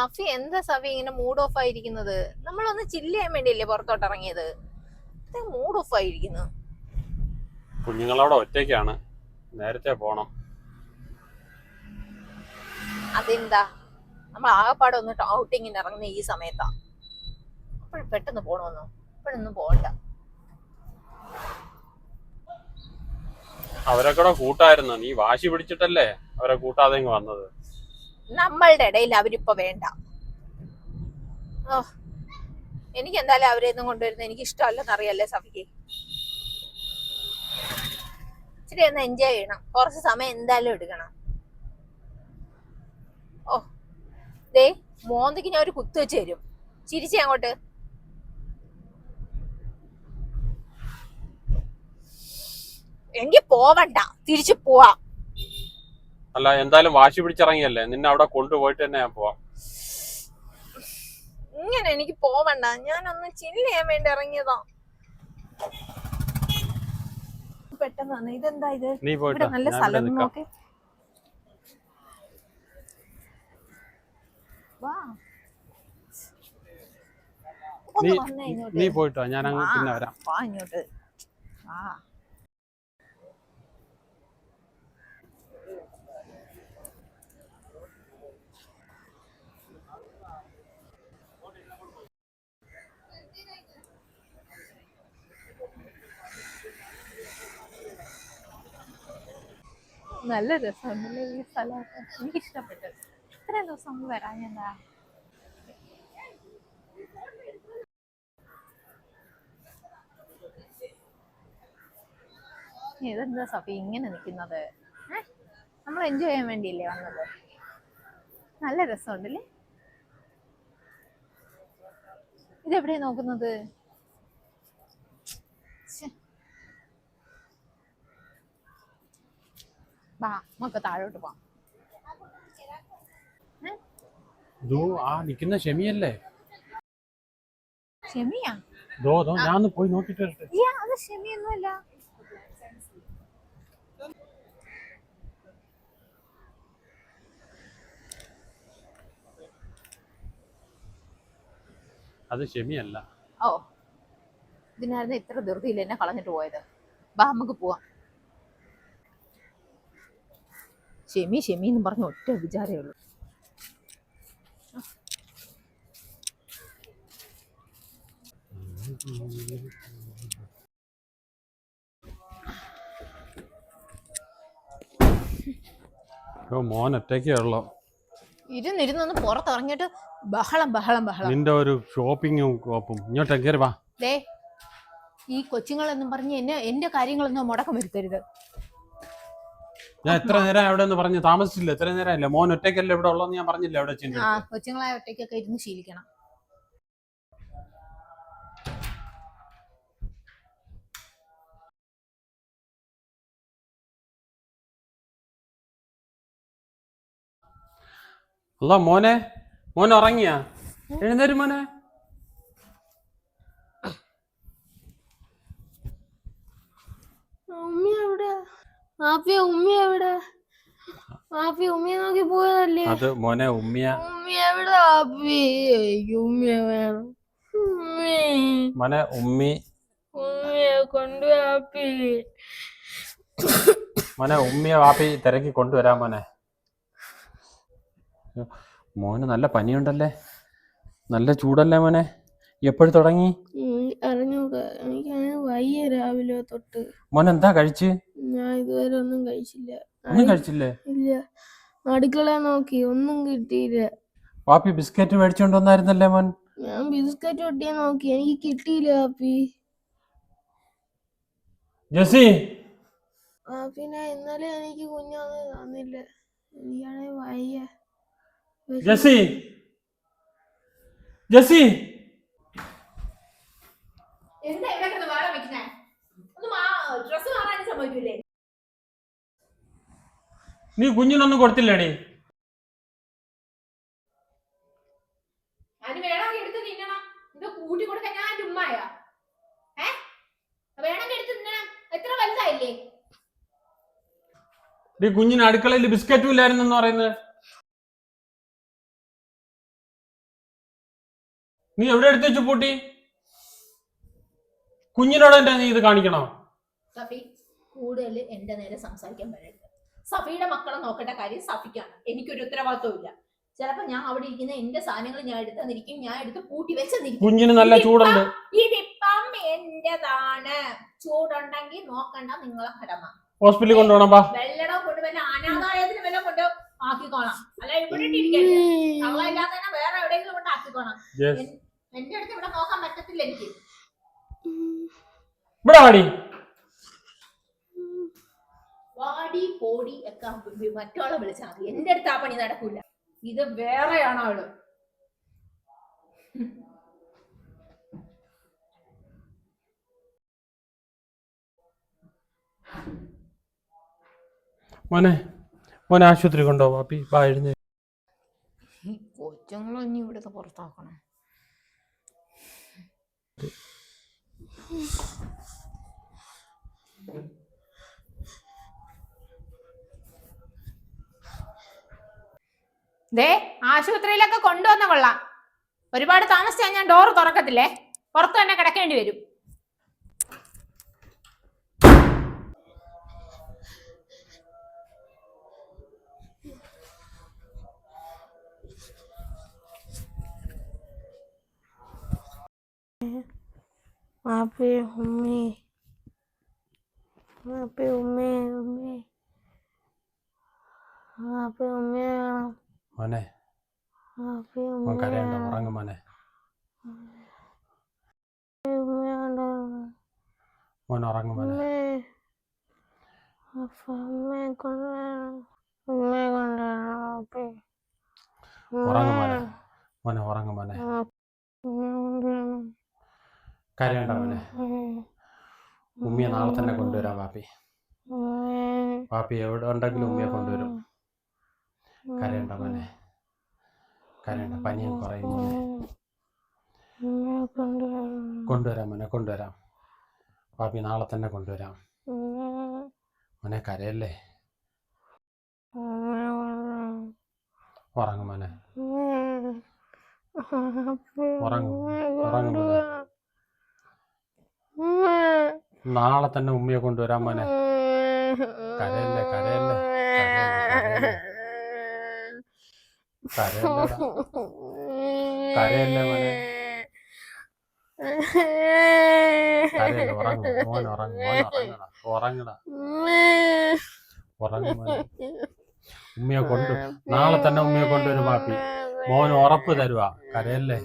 സഫി എന്താ സഫി ഇങ്ങനെ mood off ആയിരിക്കുന്നത്? നമ്മളൊന്ന് ചില്ല് ചെയ്യാൻ വേണ്ടിയല്ലേ പുറത്തോട്ട് ഇറങ്ങിയത്? മൂഡ് ഓഫ് ആയിരിക്കുന്നു. കുഞ്ഞുങ്ങളവിടെ ഒറ്റയ്ക്കാണ്, നേരത്തെ പോണം. അതെന്താ? നമ്മൾ ആകെപ്പാടെ ഒന്ന് ഔട്ടിങ്ങിന് ഇറങ്ങുന്ന ഈ സമയത്താ. അപ്പോഴും പെട്ടെന്ന് പോണോന്നോ? ഇപ്പോഴൊന്നും പോകണ്ട. അവരൊക്കെ കൂട്ടായിരുന്നു, നീ വാശി പിടിച്ചിട്ടല്ലേ അവരെ കൂട്ടാതെ വന്നത്. നമ്മളുടെ ഇടയിൽ അവരിപ്പോ വേണ്ട. എനിക്ക് എന്തായാലും അവരെയൊന്നും കൊണ്ടുവരുന്നത് എനിക്ക് ഇഷ്ടമല്ലെന്ന് അറിയാലേ സഫിക്ക്. ഇച്ചിരി ഒന്ന് എൻജോയ് ചെയ്യണം, കുറച്ച് സമയം എന്തായാലും എടുക്കണം. ദേ മോന്തയ്ക്ക് ഞാൻ ഒരു കുത്തു വെച്ച് തരും. ചിരിച്ചേ അങ്ങോട്ട്. എങ്കിൽ പോവണ്ട, തിരിച്ചു പോവാം. അല്ല, എന്തായാലും വാശി പിടിച്ചിറങ്ങിയല്ലേ, നിന്നെ അവിടെ കൊണ്ടുപോയിട്ട് തന്നെ ഞാൻ പോവാം. ഇങ്ങനെ എനിക്ക് പോവണ്ട, ഞാനൊന്ന് ചില്ല് ചെയ്യാൻ വേണ്ടി ഇറങ്ങിയതാ. പെട്ടെന്ന് വന്നു. ഇതെന്താ ഇത്? ഇവിടെ നല്ല സ്ഥലം നോക്കി. നീ പോയിട്ടോ, ഞാൻ അങ്ങ് പിന്നെ വരാം. ഇങ്ങോട്ട് നല്ല രസമുണ്ടല്ലേ ഈ സ്ഥലമൊക്കെ. എനിക്ക് ഇഷ്ടപ്പെട്ടു. ഇത്രയും ദിവസം ഒന്ന് വരാൻ എന്താ? ഇതെന്താ സഫി ഇങ്ങനെ നിൽക്കുന്നത്? നമ്മൾ എൻജോയ് ചെയ്യാൻ വേണ്ടിയല്ലേ വന്നത്? നല്ല രസമുണ്ടല്ലേ. ഇതെവിടെയാ നോക്കുന്നത്? വാ, നമുക്ക് താഴോട്ട് പോവാം. നിക്കുന്ന ഷെമിയല്ലേ? ഷെമിയാ? ഞാൻ പോയി നോക്കിട്ട് വരട്ടെ. അത് ഷെമിയൊന്നുമല്ല. അത് ഷെമിയല്ല. ഇതിനായിരുന്നു ഇത്ര ധൃതിയിൽ എന്നെ കളഞ്ഞിട്ട് പോയത്. വാ, നമുക്ക് പോവാം. ഷെമി ഷെമി എന്ന് പറഞ്ഞ ഒറ്റ വിചാരേ ഉള്ളൂ. മോൻ ഒറ്റയ്ക്കേ ഉള്ളോ? ഇരുന്നിരുന്നൊന്ന് പുറത്തിറങ്ങിയിട്ട് ബഹളം ബഹളം ബഹളം. നിന്റെ ഒരു ഷോപ്പിങ്ങും കോപ്പും. ഇങ്ങോട്ട് കയറി വാ. ഈ കൊച്ചുങ്ങളെന്നും പറഞ്ഞ് എന്റെ കാര്യങ്ങളൊന്നും മുടക്കം വരുത്തരുത്. ഞാൻ എത്ര നേരം അവിടെ നിന്ന് പറഞ്ഞു താമസിച്ചില്ല. എത്ര നേരമല്ല, മോൻ ഒറ്റയ്ക്കല്ലേ ഇവിടെ ഉള്ളതെന്ന് ഞാൻ പറഞ്ഞില്ല. അവിടെ കൊച്ചുങ്ങളായ ഒറ്റയ്ക്കൊക്കെ ഇരുന്ന് ശീലിക്കണം. അല്ല മോനെ ഉറങ്ങിയാ? എഴുന്നേരും മോനെ. ഉമ്മിയെ നോക്കി പോയതല്ലേ അത് മോനെ. ഉമ്മിയ മോനെ ഉമ്മിയെ മോനെ ഉമ്മിയെ വാപ്പി തിരക്കി കൊണ്ടുവരാം മോനെ. മോന് നല്ല പനിയുണ്ടല്ലേ, നല്ല ചൂടല്ലേ മോനെ? എപ്പോഴും തുടങ്ങി? അറിഞ്ഞൂടാ, എനിക്കങ്ങനെ വയ്യ രാവിലെ തൊട്ട്. മോൻ എന്താ കഴിച്ച്? ഞാൻ ഇതുവരെ ഒന്നും കഴിച്ചില്ല. ഒന്നും കഴിച്ചില്ലേ? ഇല്ല. അടുക്കള നോക്കി ഒന്നും കിട്ടിയില്ല. വാപ്പി ബിസ്ക്കറ്റ് മേടിച്ചോണ്ട് വന്നായിരുന്നല്ലേ മോൻ? ഞാൻ ബിസ്ക്കറ്റ് ഒട്ടിയാ നോക്കി, എനിക്ക് കിട്ടിയില്ല വാപ്പി. ജെസി വാപ്പിനെ ഇന്നലെ എനിക്ക് കുഞ്ഞൊന്നും തന്നില്ല. എനിക്കാണെ വയ്യ. ജെസി ജെസി നീ കുഞ്ഞിനൊന്നും കൊടുത്തില്ലേടി? കുഞ്ഞിന് അടുക്കളയിൽ ബിസ്ക്കറ്റും ഇല്ലായിരുന്നെന്ന് പറയുന്നത്. നീ എവിടെ എടുത്ത് വെച്ചു പൂട്ടി? കുഞ്ഞിനോട് എന്റെ നീ ഇത് കാണിക്കണോ? സഫി കൂടുതൽ എന്റെ നേരെ സംസാരിക്കാൻ വരരുത്. സഫിയുടെ മക്കളെ നോക്കേണ്ട കാര്യം സഫിക്കാണ്, എനിക്കൊരു ഉത്തരവാദിത്വം ഇല്ല. ചിലപ്പോ ഞാൻ അവിടെ ഇരിക്കുന്ന എന്റെ സാധനങ്ങൾ ഞാൻ എടുത്തെന്നിരിക്കും, ഞാൻ എടുത്ത് പൂട്ടി വെച്ചെന്നിരിക്കും. കുഞ്ഞിന് നല്ല ചൂടുണ്ട്. ഇതിപ്പം എന്റേതാണ്. ചൂടുണ്ടെങ്കിൽ നോക്കണ്ട, നിങ്ങളെ കടമ. ഹോസ്പിറ്റലിൽ കൊണ്ടുപോകണം. വെള്ളടോ കൊണ്ട് വല്ല അനാഥാലയത്തിന് വല്ല കൊണ്ട് ആക്കിക്കോണം. അല്ല ഇവിടെ ഇരിക്കരുത്. കള്ളയില്ലാതെ തന്നെ വേറെ എവിടെയെങ്കിലും കൊണ്ട് ആക്കിക്കോണം. എന്റെ അടുത്ത് ഇവിടെ നോക്കാൻ പറ്റത്തില്ല എനിക്ക്. ഇവിടെ വാടി. വാടി പോടി ഒക്കെ മറ്റോളെ വിളിച്ചാൽ മതി. എന്റെ അടുത്ത് ആ പണി നടക്കൂല. ഇത് വേറെയാണോ അവള്? മോനെ മോനെ ആശുപത്രി കൊണ്ടുപോവാ. പാപ്പി ബാ എഴുന്നേ. കൊച്ചുങ്ങളൊന്നും ഇവിടുത്തെ പുറത്താക്കണം. ദേ ആശുപത്രിയിലൊക്കെ കൊണ്ടുവന്ന കൊള്ളാം. ഒരുപാട് താമസിച്ചാൽ ഞാൻ ഡോറ് തുറക്കത്തില്ലേ, പുറത്ത് തന്നെ കിടക്കേണ്ടി വരും. Papi, Umi. Papi, Umi, Umi. Papi, Umi. മോനെ Papi, മോൻ Umi. കരയണ്ട, ഉറങ്ങും മോനെ. Umi, മോൻ ഉറങ്ങും മോനെ. Umi, Umi, Papi. ഉറങ്ങും മോനെ. മോനെ ഉറങ്ങും മോനെ. കരയണ്ട മോനെ. ഉമ്മിയെ നാളെ തന്നെ കൊണ്ടുവരാം പാപ്പി. പാപ്പി എവിടെ ഉണ്ടെങ്കിലും ഉമ്മിയെ കൊണ്ടുവരും. കരയണ്ട മോനെ, കരയണ്ട. പനിയും കുറയും മോനെ. കൊണ്ടുവരാം മോനെ, കൊണ്ടുവരാം. പാപ്പി നാളെ തന്നെ കൊണ്ടുവരാം മോനെ. കരയല്ലേ. ഉറങ്ങും മോനെ. ഉറങ്ങും ഉറങ്ങും മോനെ. നാളെ തന്നെ ഉമ്മയെ കൊണ്ടുവരാൻ മോനെ. കരയല്ലേ കരയല്ലേ കരയല്ലേ കരയല്ലേ മോനെ. കരയല്ലേ. ഉറങ്ങും മോൻ. ഉറങ്ങും മോൻ. ഉറങ്ങണ ഉറങ്ങണ ഉറങ്ങും മോനെ. ഉമ്മയെ കൊണ്ടു നാളെ തന്നെ ഉമ്മയെ കൊണ്ടുവരും പാപ്പി. മോൻ ഉറപ്പ് തരുവാ. കരയല്ലേ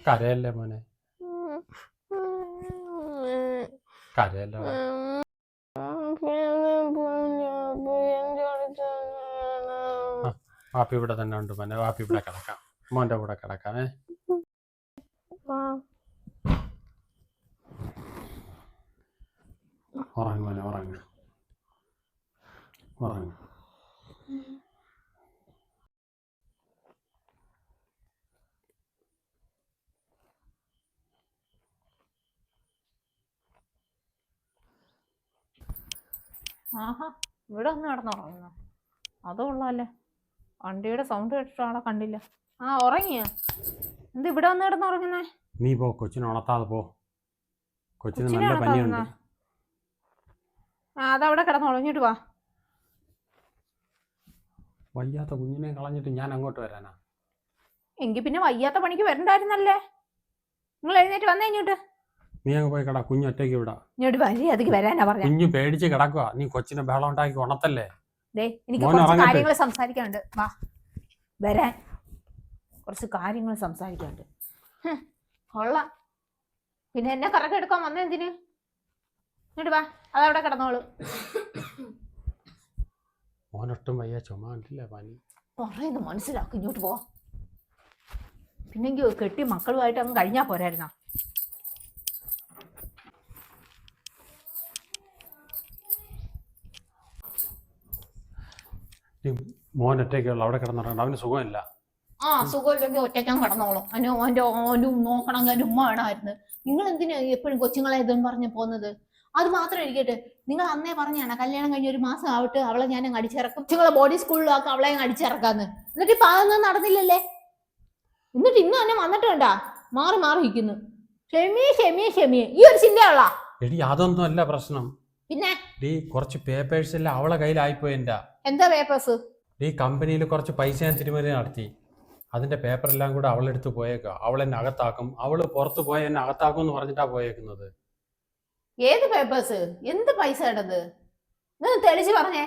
കരയല്ലേ മോനെ. കരയല്ലേ. പാപ്പി ഇവിടെ തന്നെ ഉണ്ട് മോനെ. പാപ്പി ഇവിടെ കിടക്കാം. മോന്റെ കൂടെ കിടക്കാമേ. ഉറങ്ങും മോനെ. ഉറങ്ങും ഉറങ്ങും. ആഹാ, ഇവിടെ ഒന്ന് കിടന്നുറങ്ങുന്നു. അതുകൊള്ളാല്ലേ, വണ്ടിയുടെ സൗണ്ട് കേട്ടിട്ട് ആളെ കണ്ടില്ല. ആ ഉറങ്ങിയ എന്ത് ഇവിടെ വന്ന് കിടന്നുറങ്ങുന്നേ? നീ പോ, കൊച്ചിനെ ഉണർത്താതെ പോ. കൊച്ചിന് നല്ല പനിയുണ്ട്. അതവിടെ കിടന്നുറങ്ങിട്ട് വാ. വയ്യാത്ത കുഞ്ഞിനെ കളഞ്ഞിട്ട് ഞാൻ അങ്ങോട്ട് വരാനാ? എങ്കിൽ പിന്നെ വയ്യാത്ത പണിക്ക് വരണ്ടായിരുന്നല്ലേ. നിങ്ങൾ എഴുന്നേറ്റ് വന്നേ ഇങ്ങോട്ട്. നീ അങ്ങ് പോയി കിടാ. കുഞ്ഞ് ഒറ്റയ്ക്ക് വിടാ. ഇങ്ങോട്ട് മര്യാദക്ക് വരാനാ പറഞ്ഞ. കുഞ്ഞ് പേടിച്ച് കിടക്കുക. നീ കൊച്ചിനെ ബഹളം ഉണ്ടാക്കി ഉണത്തല്ലേ. എനിക്ക് കുറച്ച് കാര്യങ്ങൾ സംസാരിക്കാനുണ്ട്. വാ വരാൻ. കുറച്ച് കാര്യങ്ങൾ സംസാരിക്കാനുണ്ട്. കൊള്ളാം. പിന്നെ എന്നെ കറക്കെടുക്കാൻ വന്ന എന്തിന്? ഇങ്ങോട്ട് വാ, അതവിടെ കിടന്നോളൂ. മോനൊട്ടും വയ്യ, ചുമ കണ്ടില്ല, പനി. പറയുന്നത് മനസ്സിലാക്കും. ഇങ്ങോട്ട് പോ. പിന്നെങ്കിൽ കെട്ടി മക്കളുമായിട്ട് അങ്ങ് കഴിഞ്ഞാ പോരായിരുന്നോ? മോൻ ഒറ്റയ്ക്കുള്ള അവിടെ കിടന്നിറങ്ങണം. അവന് സുഖമില്ല. ആ സുഖമില്ലെങ്കിൽ ഒറ്റയ്ക്കാൻ കിടന്നോളൂ. ഓൻ്റെ നോക്കണമെങ്കിൽ എൻ്റെ ഉമ്മ വേണമായിരുന്നു. നിങ്ങൾ എന്തിനാ എപ്പോഴും കൊച്ചുങ്ങളെ ഇതെന്ന് പറഞ്ഞ് പോകുന്നത്? അത് മാത്രം ഇരിക്കട്ടെ, നിങ്ങൾ അന്നേ പറഞ്ഞാണ് കല്യാണം കഴിഞ്ഞ 1 മാസം ആവട്ടെ അവളെ ഞാൻ അടിച്ചിറക്കും, കൊച്ചുങ്ങളെ ബോഡി സ്കൂളിലാക്കും, അവളെ അടിച്ചിറക്കാന്ന്. എന്നിട്ട് ഇപ്പൊ അതൊന്നും നടന്നില്ലല്ലേ. എന്നിട്ട് ഇന്ന് തന്നെ വന്നിട്ട് കണ്ടാ മാറി മാറി ഇരിക്കുന്നു. ക്ഷമിയെ ഈ ഒരു ചിന്തയുള്ള. എടി അതൊന്നും അല്ല പ്രശ്നം. പിന്നെ ഡീ കുറച്ച് പേപ്പേഴ്സ് എല്ലാം അവളെ കയ്യിലായിപ്പോയി. എന്താ പേപ്പേഴ്സ്? ഡീ കമ്പനിയിൽ കുറച്ച് പൈസ ഞാൻ തിരുമറി നടത്തി. അതിന്റെ പേപ്പറെല്ലാം കൂടെ അവളെടുത്ത് പോയേക്കുക. അവൾ എന്നെ അകത്താക്കും. അവള് പുറത്ത് പോയ എന്നെ അകത്താക്കും എന്ന് പറഞ്ഞിട്ടാ പോയേക്കുന്നത്. ഏത് പേപ്പേഴ്സ്? എന്ത് പൈസ ഇടത്? തെളിച്ച് പറഞ്ഞേ.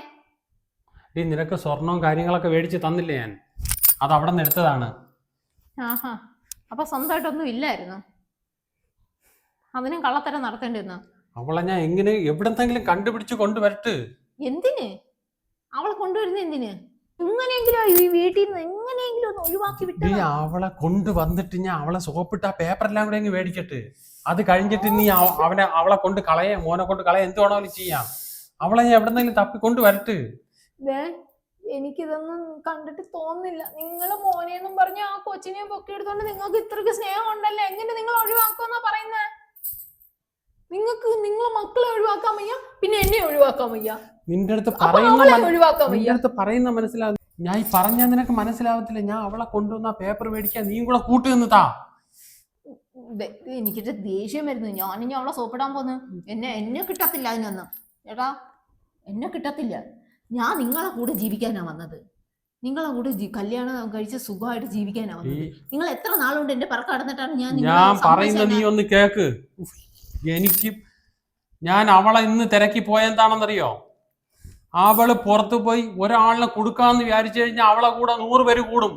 ഡീ നിനക്ക് സ്വർണവും കാര്യങ്ങളൊക്കെ മേടിച്ച് തന്നില്ലേ ഞാൻ? അത് അവിടെ നിന്ന് എടുത്തതാണ്. ആഹാ, അപ്പൊ സ്വന്തമായിട്ടൊന്നും ഇല്ലായിരുന്നു. അതിനും കള്ളത്തരം നടത്തേണ്ടി വന്നു. അവളെ ഞാൻ എങ്ങനെ എവിടെന്തെങ്കിലും കണ്ടുപിടിച്ച് കൊണ്ടുവരട്ട്. എന്തിന് അവളെ കൊണ്ടുവരുന്ന? എന്തിന്? ഇങ്ങനെയെങ്കിലും ഈ വീട്ടിൽ നിന്ന് എങ്ങനെയെങ്കിലും ഒന്ന് ഒഴിവാക്കി വിട്ടു. അവളെ കൊണ്ടുവന്നിട്ട് ഞാൻ അവളെ സോപ്പിട്ട് ആ പേപ്പറെല്ലാം കൂടെ അങ്ങ് മേടിക്കട്ട്. അത് കഴിഞ്ഞിട്ട് നീ അവളെ കൊണ്ട് കളയെ, മോനെ കൊണ്ട് കളയെ, എന്ത് വേണമെങ്കിലും ചെയ്യാം. അവളെ ഞാൻ എവിടെന്നെങ്കിലും തപ്പിക്കൊണ്ട് വരട്ട്. എനിക്കിതൊന്നും കണ്ടിട്ട് തോന്നുന്നില്ല. നിങ്ങള് മോനെന്നും പറഞ്ഞ ആ കൊച്ചിനെ പൊക്കിയെടുത്തോണ്ട് നിങ്ങൾക്ക് ഇത്രക്ക് സ്നേഹം ഉണ്ടല്ലോ, എങ്ങനെ നിങ്ങൾ ഒഴിവാക്കുമെന്നാ പറയുന്നേ? നിങ്ങൾക്ക് നിങ്ങളെ മക്കളെ ഒഴിവാക്കാൻ വയ്യ, പിന്നെ എന്നെ ഒഴിവാക്കാൻ വയ്യ. നിന്റെ അടുത്ത് പറയുന്ന മനസ്സിലാവും. ഞാൻ ഈ പറഞ്ഞാൽ നിനക്ക് മനസ്സിലാവത്തില്ല. ഞാൻ അവളെ കൊണ്ടുവന്ന പേപ്പർ മേടിക്കാൻ നീയും കൂടെ കൂട്ടു നിന്നതാ. എനിക്കിട്ട് ദേഷ്യം വരുന്നു. ഞാനിനി അവളെ സോപ്പിടാൻ പോന്ന്. എന്നെ കിട്ടത്തില്ല അതിനൊന്നും. ചേട്ടാ, എന്നെ കിട്ടത്തില്ല. ഞാൻ നിങ്ങളെ കൂടെ ജീവിക്കാനാ വന്നത്. നിങ്ങളെ കൂടെ കല്യാണം കഴിച്ച് സുഖമായിട്ട് ജീവിക്കാനാ വന്നത്. നിങ്ങൾ എത്ര നാളുകൊണ്ട് എന്റെ പറക്ക നടന്നിട്ടാണ് ഞാൻ പറയുന്ന നീ ഒന്ന് കേക്ക്. ഞാൻ അവളെ ഇന്ന് തിരക്കി പോയെന്താണെന്നറിയോ? അവള് പുറത്തു പോയി ഒരാളിനെ കൊടുക്കാന്ന് വിചാരിച്ചു കഴിഞ്ഞാൽ അവളെ കൂടെ 100 പേര് കൂടും.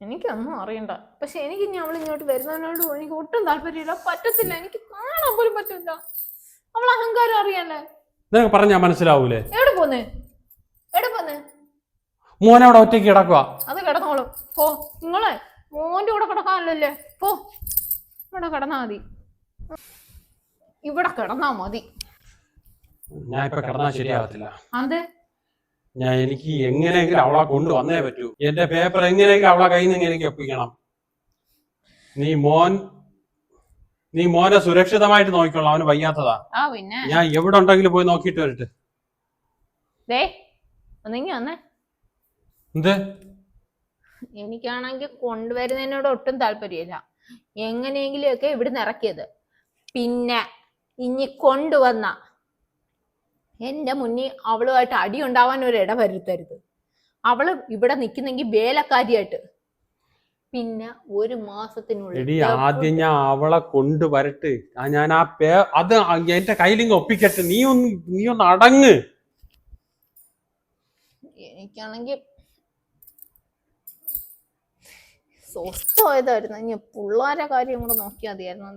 എനിക്കൊന്നും അറിയണ്ട. പക്ഷെ എനിക്ക് ഇനി അവൾ ഇങ്ങോട്ട് വരുന്നതിനോട് എനിക്ക് ഒട്ടും താല്പര്യമില്ല. പറ്റത്തില്ല, എനിക്ക് കാണാൻ പോലും പറ്റില്ല. അവൾ അഹങ്കാരം അറിയാല്ലേ? നിനക്ക് പറഞ്ഞാ മനസ്സിലാവൂലേ? എവിടെ പോന്ന്? മോനെ അവിടെ ഒറ്റയ്ക്ക് കിടക്കുക. അത് കിടന്നോളും. പോ. നിങ്ങളെ മോന്റെ കൂടെ കിടക്കാനല്ലേ? പോ, ഇവിടെ കിടന്നാ മതി. ഇവിടെ കിടന്നാ മതി. ഞാൻ ഇപ്പൊ കിടന്നാ ശരിയാവത്തില്ല. അതെ, എനിക്ക് എങ്ങനെയെങ്കിലും അവളെ കൊണ്ടുവന്നേ പറ്റൂ. എന്റെ പേപ്പർ എങ്ങനെയെങ്കിലും അവളെ കയ്യിൽ നിന്ന് എനിക്ക് ഒപ്പിക്കണം. നീ മോനെ സുരക്ഷിതമായിട്ട് നോക്കിക്കോളാം. അവന് വയ്യാത്തതാ. പിന്നെ ഞാൻ എവിടെ ഉണ്ടെങ്കിലും പോയി നോക്കിയിട്ട് വരട്ടെ. വന്നേ. എന്ത്? എനിക്കാണെങ്കിൽ കൊണ്ടുവരുന്നതിനോട് ഒട്ടും താല്പര്യമില്ല. എങ്ങനെയെങ്കിലും ഒക്കെ ഇവിടുന്ന് ഇറക്കിയത്. പിന്നെ ഇനി കൊണ്ടുവന്ന എന്റെ മുന്നിൽ അവളുമായിട്ട് അടി ഉണ്ടാവാൻ ഒരു ഇട വരുത്തരുത്. അവള് ഇവിടെ നിൽക്കുന്നെങ്കിൽ വേലക്കാരിയായിട്ട്. പിന്നെ 1 മാസത്തിനുള്ളിൽ ആദ്യം ഞാൻ അവളെ കൊണ്ടുവരട്ട്. ഞാൻ അത് എന്റെ കയ്യിലിങ്ങ് ഒപ്പിക്കട്ടെ. നീ ഒന്ന് അടങ്ങ്. എനിക്കാണെങ്കിൽ സ്വസ്ഥമായതായിരുന്നു. ഇനി പിള്ളേരെ കാര്യം കൂടെ നോക്കിയാൽ മതിയായിരുന്നു.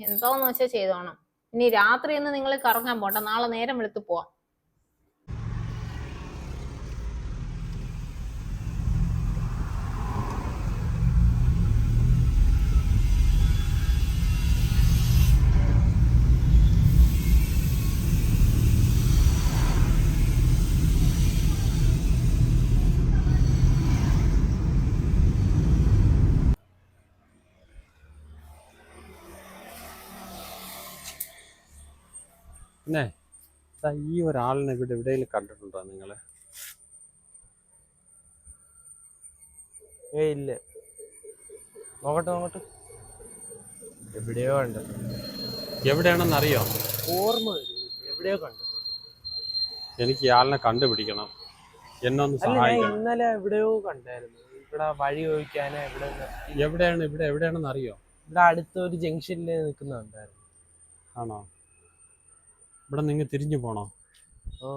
എന്താന്ന് വെച്ചാൽ ചെയ്തോണം. ഇനി രാത്രി ഒന്ന് നിങ്ങൾ കറങ്ങാൻ പോട്ടെ. നാളെ നേരം വെളുത്ത് പോവാം. പിന്നെ ഈ ഒരാളിനെ എവിടെയെങ്കിലും കണ്ടിട്ടുണ്ടോ നിങ്ങള്? ഇല്ല. നോക്കട്ടെ. എവിടെയോ കണ്ടു. എവിടെയാണെന്ന് അറിയോ? ഓർമ്മ എവിടെയോ കണ്ടു. എനിക്ക് ഇയാളിനെ കണ്ടുപിടിക്കണം. എന്നൊന്ന് സഹായിക്കണം. ഇന്നലെ എവിടെയോ കണ്ടായിരുന്നു. ഇവിടെ വഴി ചോദിക്കാനോ എവിടെയാണെന്ന് അറിയോ? ഇവിടെ അടുത്തൊരു ജംഗ്ഷനിൽ നിൽക്കുന്നുണ്ടായിരുന്നു. ആണോ? ഇവിടെ നിങ്ങൾ തിരിഞ്ഞു പോണോ? ഓ